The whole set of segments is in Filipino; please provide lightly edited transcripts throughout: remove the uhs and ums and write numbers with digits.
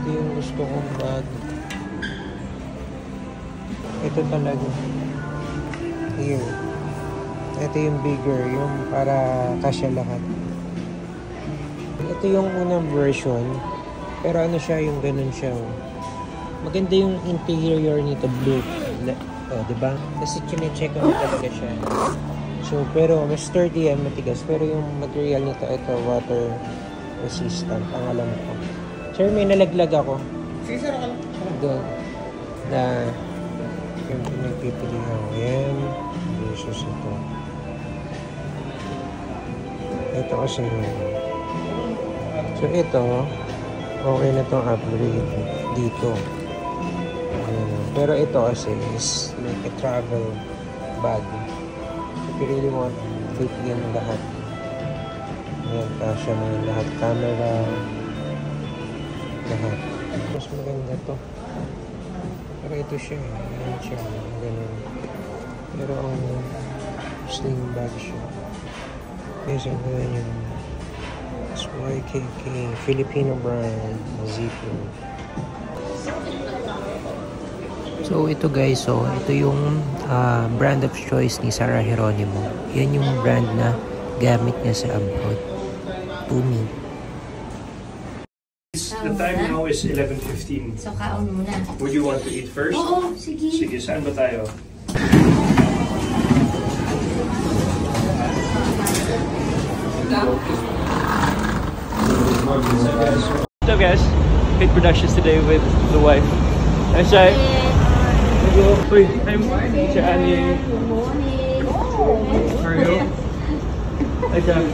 Ito yung gusto kong bag. Ito talaga. Here. Ito yung bigger, yung para kasya lahat. Ito yung unang version. Pero ano siya, yung ganun siya. Maganda yung interior nito, blue. Diba? Kasi chinecheck ko na talaga siya. So, pero mas sturdy yan, matigas. Pero yung material nito, ito, water resistant, ang alam ko. Sir, may nalaglag ako. Sige, sir, ako. Doon. Na yung pinagpipili ako. Yan. Jesus ito. Ito kasi so ito, okay na itong upgrade dito. Pero ito kasi is like a travel bag. If you really want, fit yan lahat. Ayan, kasya na yung lahat. Camera. Lahat. Mas maganda to. Pero ito siya. Ayan siya. Ganun. Pero ang sling bag siya. Yes, ang ganda yung YKK Filipino brand Zippo. So ito guys, so ito yung brand of choice ni Sarah Geronimo. Yan yung brand na gamit niya sa abroad. Tumi. The time now is 11:15. So kaon muna. Would you want to eat first? Oo, sige. Sige, saan ba tayo? What's up guys? Hit Productions today with the wife. Hi Shai. Hello. Uy, I'm Shani. Good morning. How are you? Hi Shai.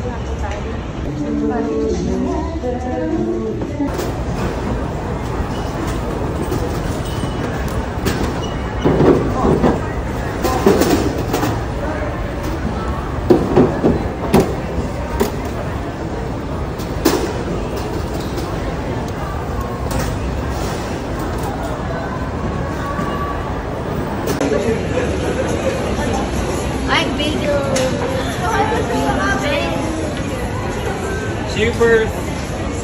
See you for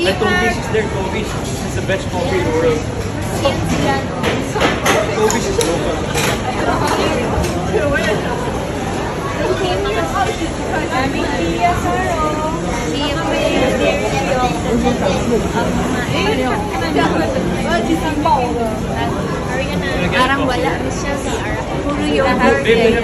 like Kobe's is there. Kobe's is the best coffee in the world. Kobe's is local. Parang wala siya sa puro yung birthday.